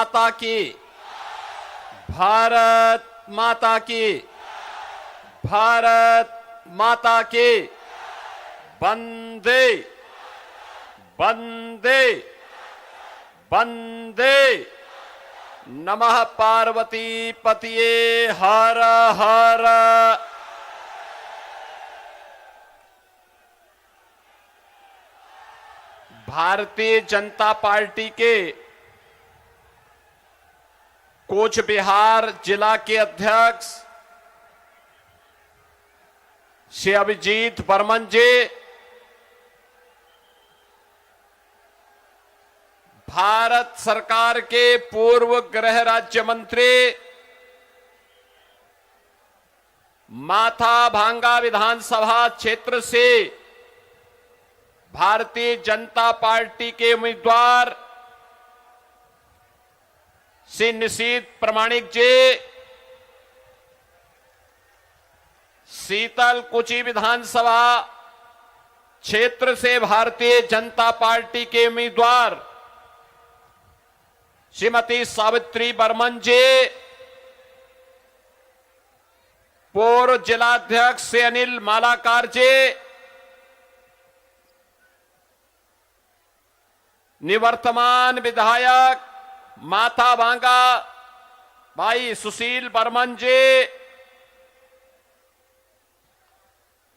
माता की, भारत माता की, भारत माता की। वंदे वंदे वंदे। नमः पार्वती पतिये हर हर। भारतीय जनता पार्टी के कोच बिहार जिला के अध्यक्ष श्री अभिजीत बर्मन जी, भारत सरकार के पूर्व गृह राज्य मंत्री, माथाभांगा विधानसभा क्षेत्र से भारतीय जनता पार्टी के उम्मीदवार श्री निशीथ प्रमाणिक जी, शीतलकुची विधानसभा क्षेत्र से भारतीय जनता पार्टी के उम्मीदवार श्रीमती सावित्री बर्मन जी, पूर्व जिलाध्यक्ष से अनिल मालाकार जी, निवर्तमान विधायक माथाभांगा भाई सुशील बर्मन जी,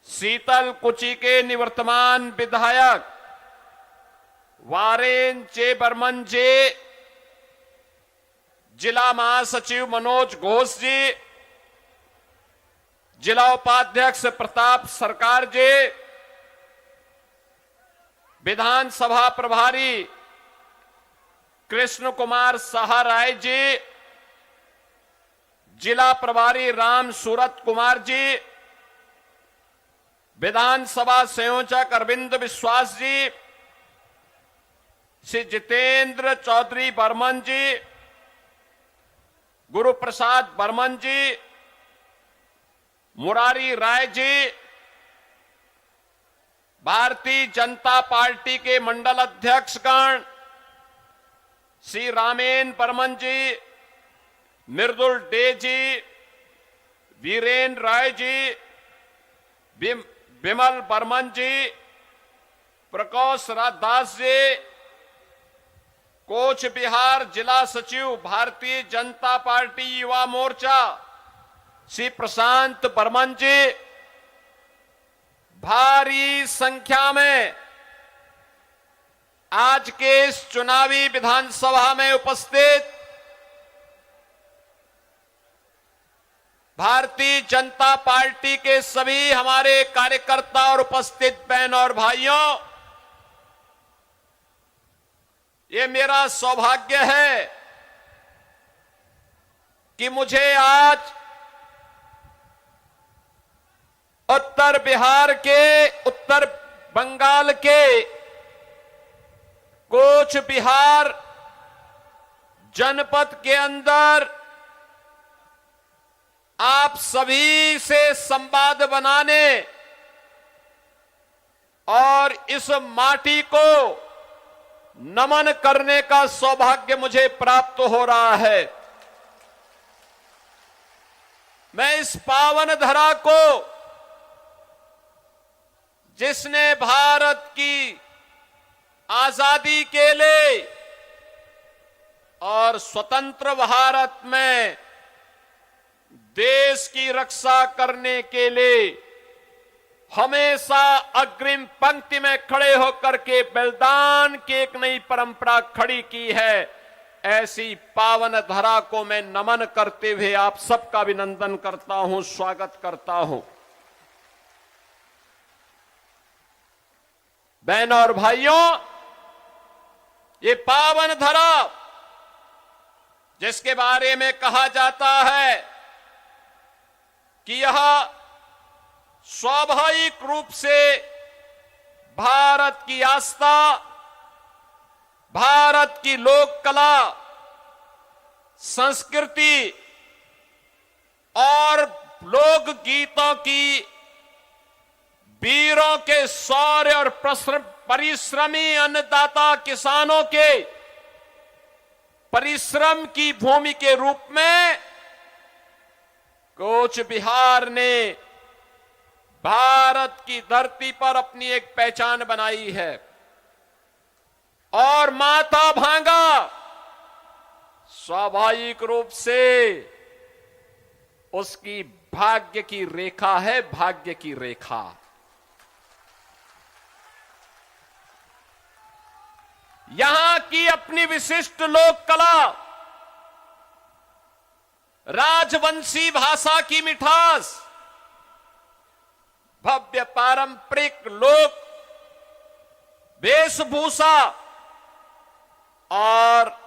शीतलकुची के निवर्तमान विधायक वारेन चे बर्मन जी, जिला महासचिव मनोज घोष जी, जिला उपाध्यक्ष प्रताप सरकार जी, विधानसभा प्रभारी कृष्ण कुमार सहाराय जी, जिला प्रभारी राम सूरत कुमार जी, विधानसभा संयोजक अरविंद विश्वास जी, श्री जितेंद्र चौधरी बर्मन जी, गुरु प्रसाद बर्मन जी, मुरारी राय जी, भारतीय जनता पार्टी के मंडल अध्यक्षगण श्री रामेन बर्मन जी, मृदुल डे जी, वीरेन राय जी, विमल बर्मन जी, प्रकाश दास जी, कोच बिहार जिला सचिव भारतीय जनता पार्टी युवा मोर्चा श्री प्रशांत बर्मन जी, भारी संख्या में आज के इस चुनावी विधानसभा में उपस्थित भारतीय जनता पार्टी के सभी हमारे कार्यकर्ता और उपस्थित बहन और भाइयों, ये मेरा सौभाग्य है कि मुझे आज उत्तर बिहार के, उत्तर बंगाल के कोच बिहार जनपद के अंदर आप सभी से संवाद बनाने और इस माटी को नमन करने का सौभाग्य मुझे प्राप्त हो रहा है। मैं इस पावन धरा को, जिसने भारत की आजादी के लिए और स्वतंत्र भारत में देश की रक्षा करने के लिए हमेशा अग्रिम पंक्ति में खड़े होकर के बलिदान की एक नई परंपरा खड़ी की है, ऐसी पावन धरा को मैं नमन करते हुए आप सबका अभिनंदन करता हूं, स्वागत करता हूं। बहनों और भाइयों, ये पावन धरा जिसके बारे में कहा जाता है कि यह स्वाभाविक रूप से भारत की आस्था, भारत की लोक कला, संस्कृति और लोक गीतों की, वीरों के शौर्य और परिश्रमी अन्नदाता किसानों के परिश्रम की भूमि के रूप में कूच बिहार ने भारत की धरती पर अपनी एक पहचान बनाई है और माथा भांगा स्वाभाविक रूप से उसकी भाग्य की रेखा है, भाग्य की रेखा। यहां की अपनी विशिष्ट लोक कला, राजवंशी भाषा की मिठास, भव्य पारंपरिक लोक वेशभूषा और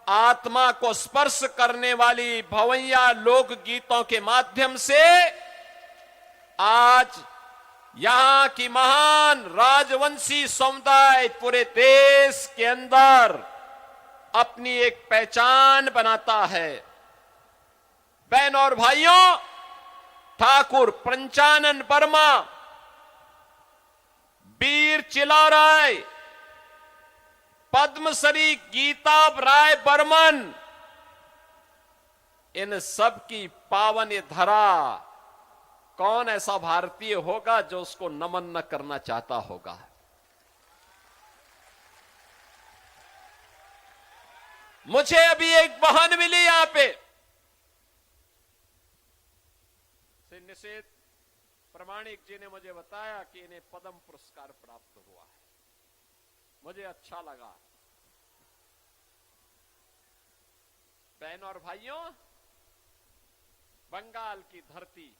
आत्मा को स्पर्श करने वाली भवैया लोक गीतों के माध्यम से आज यहां की महान राजवंशी समुदाय पूरे देश के अंदर अपनी एक पहचान बनाता है। बहनों और भाइयों, ठाकुर पंचानन वर्मा, वीर चिलाराय, पद्मश्री गीता राय बर्मन, इन सब की पावन धरा कौन ऐसा भारतीय होगा जो उसको नमन न करना चाहता होगा। मुझे अभी एक बहन मिली यहां पे से निषेध प्रमाणिक जी ने मुझे बताया कि इन्हें पद्म पुरस्कार प्राप्त हुआ है। मुझे अच्छा लगा। बहनों और भाइयों, बंगाल की धरती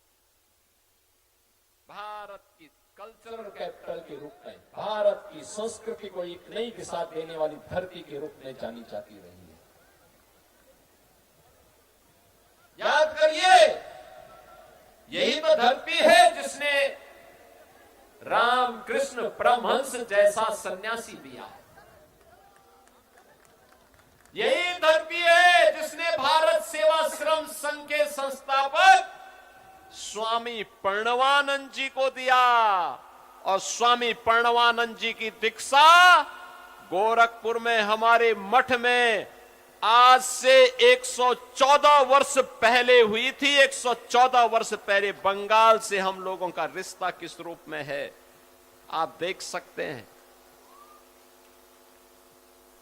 भारत की कल्चरल कैपिटल के रूप में, भारत की संस्कृति को एक नई दिशा देने वाली धरती के रूप में जानी जाती रही है। याद करिए, यही तो धरती है जिसने रामकृष्ण परमहंस जैसा सन्यासी दिया है। यही धरती है जिसने भारत सेवाश्रम संघ के संस्थापक स्वामी प्रणवानंद जी को दिया और स्वामी प्रणवानंद जी की दीक्षा गोरखपुर में हमारे मठ में आज से 114 वर्ष पहले हुई थी। 114 वर्ष पहले बंगाल से हम लोगों का रिश्ता किस रूप में है आप देख सकते हैं।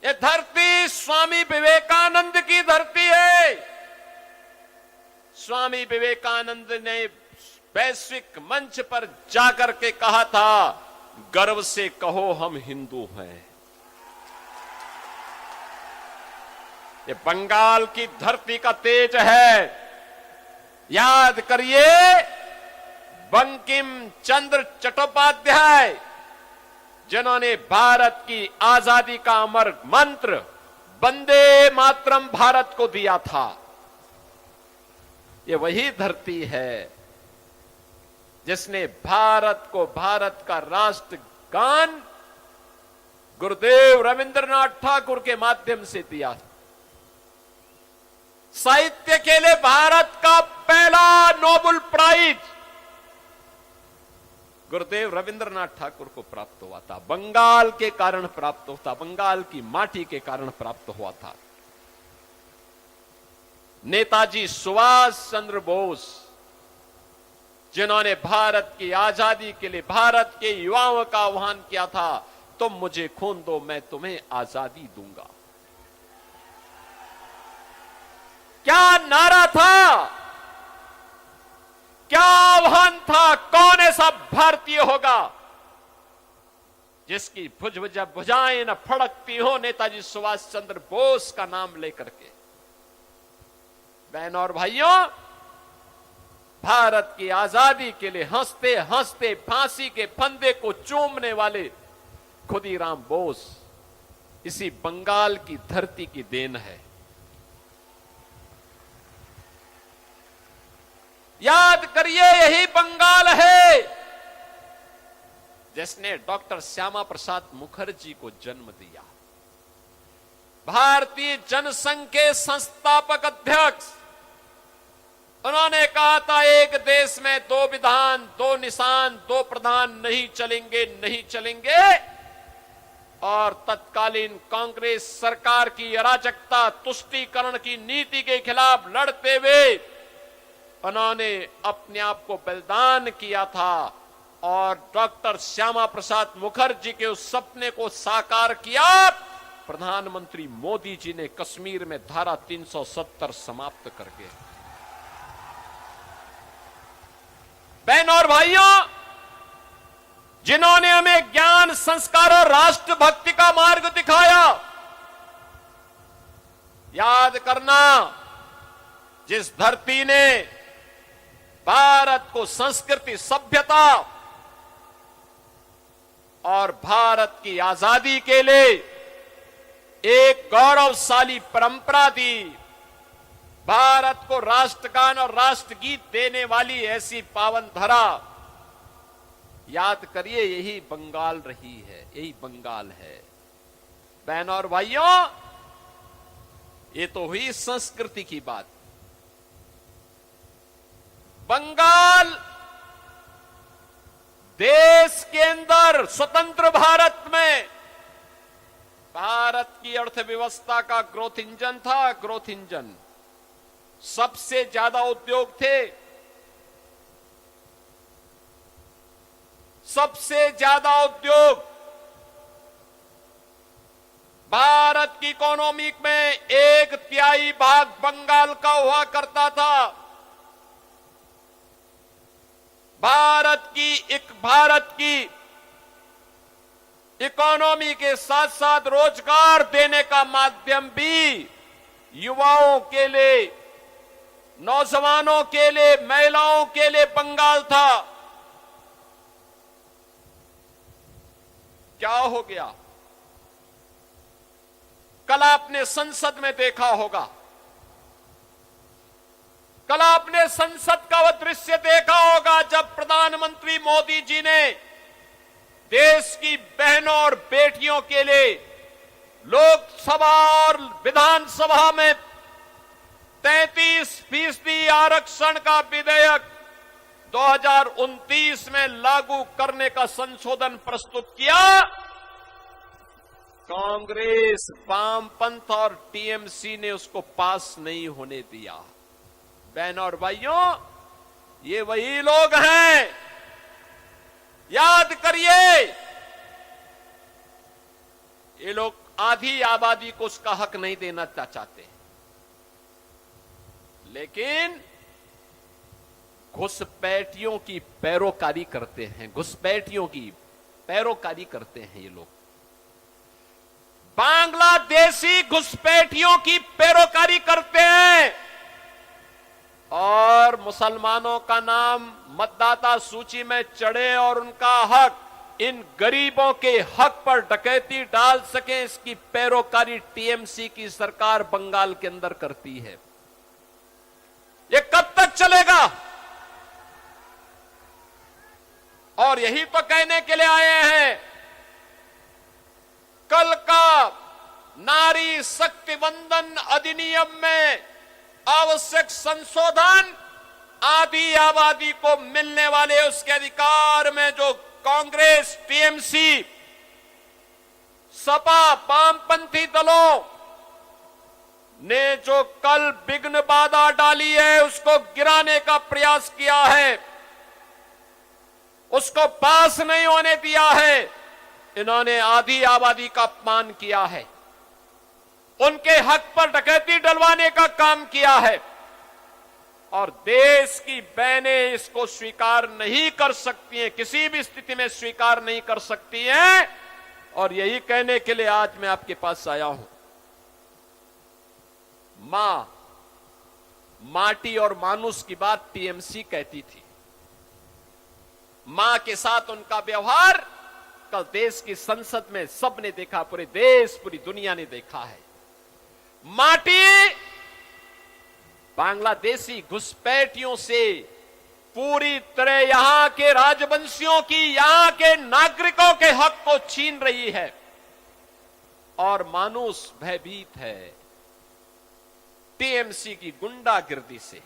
ये धरती स्वामी विवेकानंद की धरती है। स्वामी विवेकानंद ने वैश्विक मंच पर जाकर के कहा था, गर्व से कहो हम हिंदू हैं। ये बंगाल की धरती का तेज है। याद करिए, बंकिम चंद्र चट्टोपाध्याय जिन्होंने भारत की आजादी का अमर मंत्र वंदे मातरम भारत को दिया था, ये वही धरती है जिसने भारत को भारत का राष्ट्रगान गुरुदेव रविंद्रनाथ ठाकुर के माध्यम से दिया। साहित्य के लिए भारत का पहला नोबेल प्राइज गुरुदेव रविंद्रनाथ ठाकुर को प्राप्त हुआ था। बंगाल के कारण प्राप्त होता, बंगाल की माटी के कारण प्राप्त हुआ था। नेताजी सुभाष चंद्र बोस जिन्होंने भारत की आजादी के लिए भारत के युवाओं का आह्वान किया था, तुम मुझे खून दो मैं तुम्हें आजादी दूंगा। क्या नारा था, क्या आह्वान था? कौन ऐसा भारतीय होगा जिसकी भुजाएं न फड़कती हो नेताजी सुभाष चंद्र बोस का नाम लेकर के। बहनों और भाइयों, भारत की आजादी के लिए हंसते हंसते फांसी के फंदे को चूमने वाले खुदीराम बोस इसी बंगाल की धरती की देन है। याद करिए, यही बंगाल है जिसने डॉक्टर श्यामा प्रसाद मुखर्जी को जन्म दिया। भारतीय जनसंघ के संस्थापक अध्यक्ष, उन्होंने कहा था एक देश में दो विधान, दो निशान, दो प्रधान नहीं चलेंगे, नहीं चलेंगे। और तत्कालीन कांग्रेस सरकार की अराजकता तुष्टीकरण की नीति के खिलाफ लड़ते हुए उन्होंने अपने आप को बलिदान किया था और डॉक्टर श्यामा प्रसाद मुखर्जी के उस सपने को साकार किया। प्रधानमंत्री मोदी जी ने कश्मीर में धारा 370 समाप्त करके। बहनों और भाइयों, जिन्होंने हमें ज्ञान, संस्कार और राष्ट्रभक्ति का मार्ग दिखाया, याद करना, जिस धरती ने भारत को संस्कृति, सभ्यता और भारत की आजादी के लिए एक गौरवशाली परंपरा दी, भारत को राष्ट्रगान और राष्ट्रगीत देने वाली ऐसी पावन धरा, याद करिए, यही बंगाल रही है, यही बंगाल है। बहनों और भाइयों, ये तो हुई संस्कृति की बात। बंगाल देश के अंदर स्वतंत्र भारत में भारत की अर्थव्यवस्था का ग्रोथ इंजन था, ग्रोथ इंजन। सबसे ज्यादा उद्योग थे, सबसे ज्यादा उद्योग भारत की इकोनॉमी में 1/3 भाग बंगाल का हुआ करता था। भारत की इकोनॉमी के साथ साथ रोजगार देने का माध्यम भी युवाओं के लिए, नौजवानों के लिए, महिलाओं के लिए बंगाल था। क्या हो गया? कल आपने संसद में देखा होगा, कल आपने संसद का वह दृश्य देखा होगा जब प्रधानमंत्री मोदी जी ने देश की बहनों और बेटियों के लिए लोकसभा और विधानसभा में 33% आरक्षण का विधेयक 2029 में लागू करने का संशोधन प्रस्तुत किया। कांग्रेस, वामपंथ और टीएमसी ने उसको पास नहीं होने दिया। बहनों और भाइयों, ये वही लोग हैं, याद करिए, ये लोग आधी आबादी को उसका हक नहीं देना चाहते, लेकिन घुसपैठियों की पैरोकारी करते हैं, घुसपैठियों की पैरोकारी करते हैं ये लोग। बांग्लादेशी घुसपैठियों की पैरोकारी करते हैं और मुसलमानों का नाम मतदाता सूची में चढ़े और उनका हक, इन गरीबों के हक पर डकैती डाल सके, इसकी पैरोकारी टीएमसी की सरकार बंगाल के अंदर करती है। ये कब तक चलेगा? और यही तो कहने के लिए आए हैं, कल का नारी शक्ति वंदन अधिनियम में आवश्यक संशोधन आधी आबादी को मिलने वाले उसके अधिकार में जो कांग्रेस, टीएमसी, सपा, वामपंथी दलों ने जो कल विघ्न बाधा डाली है, उसको गिराने का प्रयास किया है, उसको पास नहीं होने दिया है। इन्होंने आधी आबादी का अपमान किया है, उनके हक पर डकैती डलवाने का काम किया है और देश की बहनें इसको स्वीकार नहीं कर सकती हैं, किसी भी स्थिति में स्वीकार नहीं कर सकती हैं। और यही कहने के लिए आज मैं आपके पास आया हूं। मां, माटी और मानुष की बात टीएमसी कहती थी। मां के साथ उनका व्यवहार कल देश की संसद में सबने देखा, पूरे देश, पूरी दुनिया ने देखा है। माटी बांग्लादेशी घुसपैठियों से पूरी तरह यहां के राजवंशियों की, यहां के नागरिकों के हक को छीन रही है और मानुष भयभीत है टीएमसी की गुंडागिर्दी से।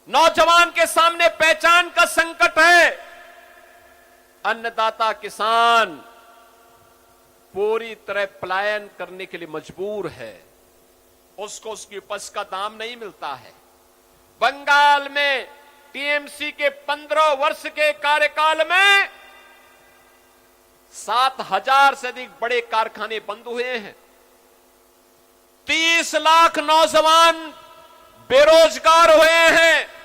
नौजवान के सामने पहचान का संकट है। अन्नदाता किसान पूरी तरह पलायन करने के लिए मजबूर है, उसको उसकी उपज का दाम नहीं मिलता है। बंगाल में टीएमसी के 15 वर्ष के कार्यकाल में 7,000 से अधिक बड़े कारखाने बंद हुए हैं। 30 लाख नौजवान बेरोजगार हुए हैं।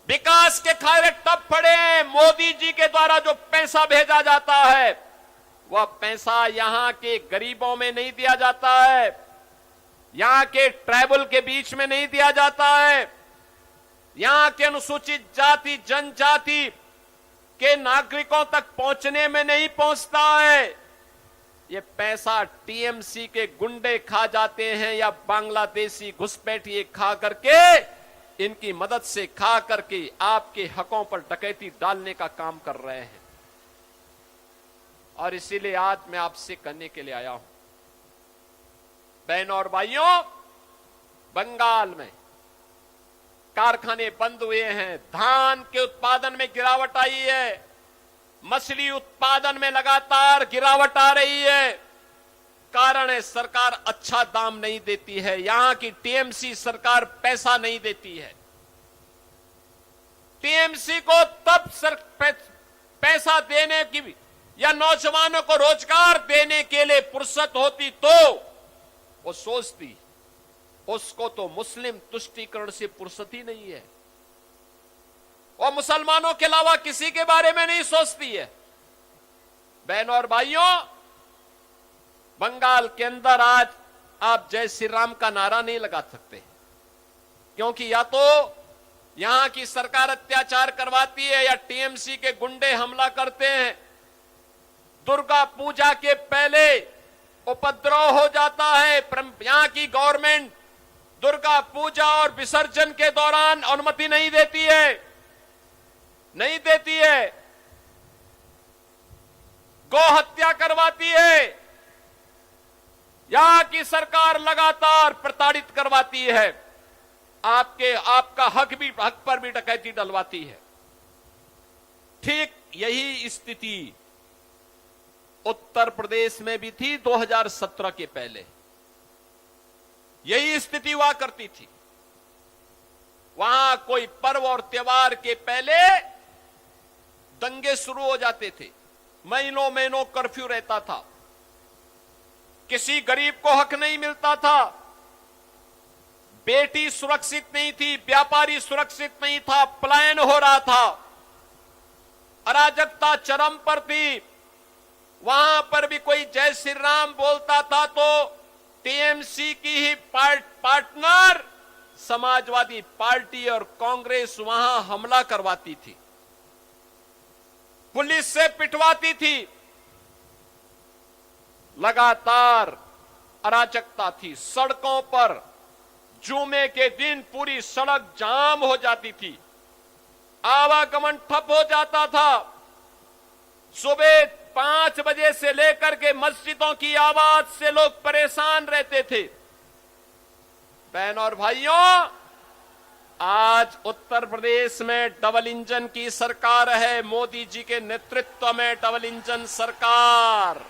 विकास के खारे तब पड़े, मोदी जी के द्वारा जो पैसा भेजा जाता है वह पैसा यहां के गरीबों में नहीं दिया जाता है, यहां के ट्राइबल के बीच में नहीं दिया जाता है, यहां के अनुसूचित जाति जनजाति के नागरिकों तक पहुंचने में नहीं पहुंचता है। ये पैसा टीएमसी के गुंडे खा जाते हैं या बांग्लादेशी घुसपैठिए खा करके, इनकी मदद से खा करके आपके हकों पर डकैती डालने का काम कर रहे हैं। और इसीलिए आज मैं आपसे कहने के लिए आया हूं, बहनों और भाइयों, बंगाल में कारखाने बंद हुए हैं, धान के उत्पादन में गिरावट आई है, मछली उत्पादन में लगातार गिरावट आ रही है। कारण है सरकार अच्छा दाम नहीं देती है, यहां की टीएमसी सरकार पैसा नहीं देती है। टीएमसी को तब पैसा देने की या नौजवानों को रोजगार देने के लिए फुर्सत होती तो वो सोचती, उसको तो मुस्लिम तुष्टीकरण से फुर्सत ही नहीं है। और मुसलमानों के अलावा किसी के बारे में नहीं सोचती है। बहनों और भाइयों, बंगाल के अंदर आज आप जय श्री राम का नारा नहीं लगा सकते, क्योंकि या तो यहां की सरकार अत्याचार करवाती है या टीएमसी के गुंडे हमला करते हैं। दुर्गा पूजा के पहले उपद्रव हो जाता है। यहां की गवर्नमेंट दुर्गा पूजा और विसर्जन के दौरान अनुमति नहीं देती है, नहीं देती है। गौ हत्या करवाती है। यहां की सरकार लगातार प्रताड़ित करवाती है। आपका हक पर भी डकैती डलवाती है। ठीक यही स्थिति उत्तर प्रदेश में भी थी 2017 के पहले। यही स्थिति हुआ करती थी। वहां कोई पर्व और त्योहार के पहले दंगे शुरू हो जाते थे। महीनों महीनों कर्फ्यू रहता था। किसी गरीब को हक नहीं मिलता था। बेटी सुरक्षित नहीं थी, व्यापारी सुरक्षित नहीं था, पलायन हो रहा था, अराजकता चरम पर थी। वहां पर भी कोई जय श्री राम बोलता था तो टीएमसी की ही पार्टनर समाजवादी पार्टी और कांग्रेस वहां हमला करवाती थी, पुलिस से पिटवाती थी। लगातार अराजकता थी। सड़कों पर जुमे के दिन पूरी सड़क जाम हो जाती थी, आवागमन ठप हो जाता था। सुबह 5 बजे से लेकर के मस्जिदों की आवाज से लोग परेशान रहते थे। बहनों और भाइयों, आज उत्तर प्रदेश में डबल इंजन की सरकार है। मोदी जी के नेतृत्व में डबल इंजन सरकार।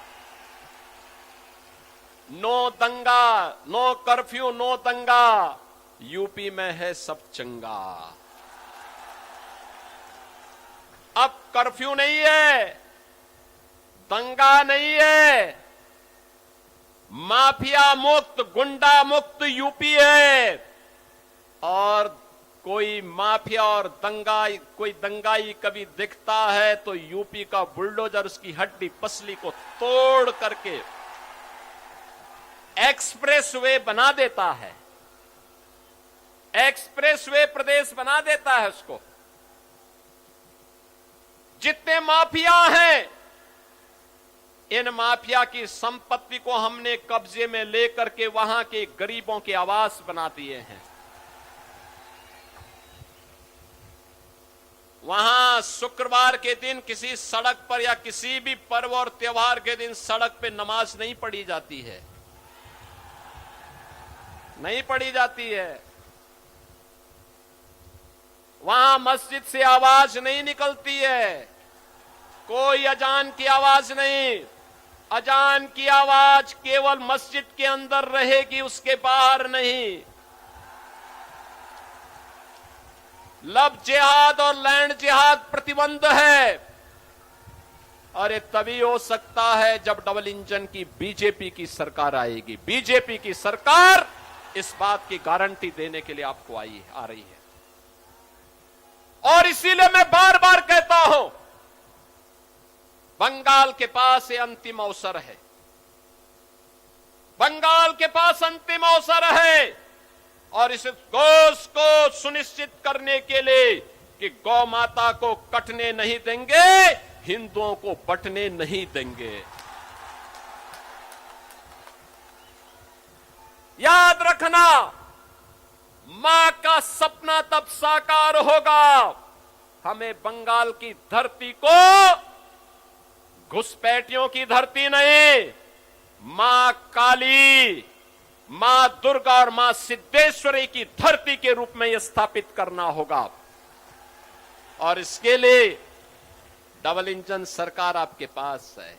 नो दंगा, नो कर्फ्यू, नो दंगा। यूपी में है सब चंगा। अब कर्फ्यू नहीं है, दंगा नहीं है, माफिया मुक्त, गुंडा मुक्त यूपी है। और कोई माफिया और कोई दंगाई कभी दिखता है तो यूपी का बुलडोजर उसकी हड्डी पसली को तोड़ करके एक्सप्रेस वे बना देता है। एक्सप्रेस वे प्रदेश बना देता है उसको। जितने माफिया हैं, इन माफिया की संपत्ति को हमने कब्जे में लेकर के वहां के गरीबों के आवास बना दिए हैं। वहां शुक्रवार के दिन किसी सड़क पर या किसी भी पर्व और त्योहार के दिन सड़क पे नमाज नहीं पढ़ी जाती है, नहीं पढ़ी जाती है। वहां मस्जिद से आवाज नहीं निकलती है। कोई अजान की आवाज नहीं। अजान की आवाज केवल मस्जिद के अंदर रहेगी, उसके बाहर नहीं। लव जिहाद और लैंड जिहाद प्रतिबंध है। अरे तभी हो सकता है जब डबल इंजन की बीजेपी की सरकार आएगी। बीजेपी की सरकार इस बात की गारंटी देने के लिए आपको आ रही है। और इसीलिए मैं बार बार कहता हूं, बंगाल के पास ये अंतिम अवसर है। बंगाल के पास अंतिम अवसर है और इस घोष को सुनिश्चित करने के लिए कि गौ माता को कटने नहीं देंगे, हिंदुओं को बंटने नहीं देंगे। याद रखना, मां का सपना तब साकार होगा। हमें बंगाल की धरती को घुसपैठियों की धरती नहीं, मां काली, मां दुर्गा और मां सिद्धेश्वरी की धरती के रूप में यह स्थापित करना होगा। और इसके लिए डबल इंजन सरकार आपके पास है।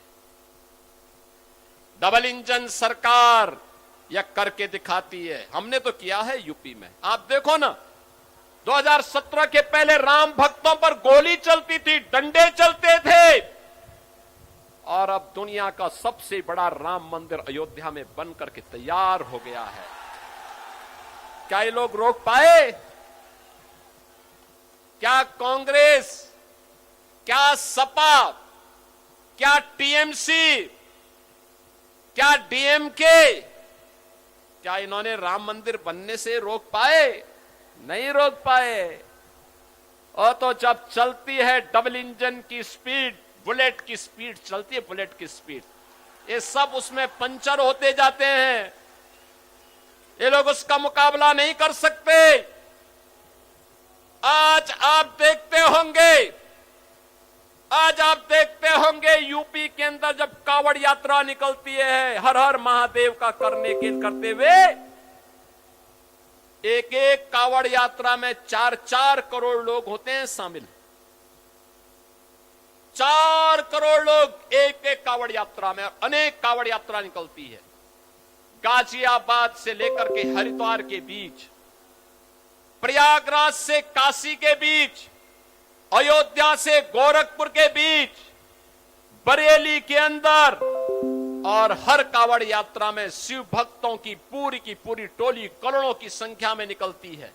डबल इंजन सरकार यह करके दिखाती है। हमने तो किया है यूपी में। आप देखो ना, 2017 के पहले राम भक्तों पर गोली चलती थी, डंडे चलते थे, और अब दुनिया का सबसे बड़ा राम मंदिर अयोध्या में बन करके तैयार हो गया है। क्या ये लोग रोक पाए? क्या कांग्रेस, क्या सपा, क्या टीएमसी, क्या डीएमके, क्या इन्होंने राम मंदिर बनने से रोक पाए? नहीं रोक पाए। और तो जब चलती है डबल इंजन की स्पीड, बुलेट की स्पीड चलती है, बुलेट की स्पीड, ये सब उसमें पंचर होते जाते हैं। ये लोग उसका मुकाबला नहीं कर सकते। आज आप देखते होंगे यूपी के अंदर जब कावड़ यात्रा निकलती है हर हर महादेव का करते हुए, एक एक कावड़ यात्रा में 4-4 करोड़ लोग होते हैं शामिल। 4 करोड़ लोग एक एक कावड़ यात्रा में, अनेक कावड़ यात्रा निकलती है। गाजियाबाद से लेकर के हरिद्वार के बीच, प्रयागराज से काशी के बीच, अयोध्या से गोरखपुर के बीच, बरेली के अंदर, और हर कावड़ यात्रा में शिव भक्तों की पूरी टोली करोड़ों की संख्या में निकलती है।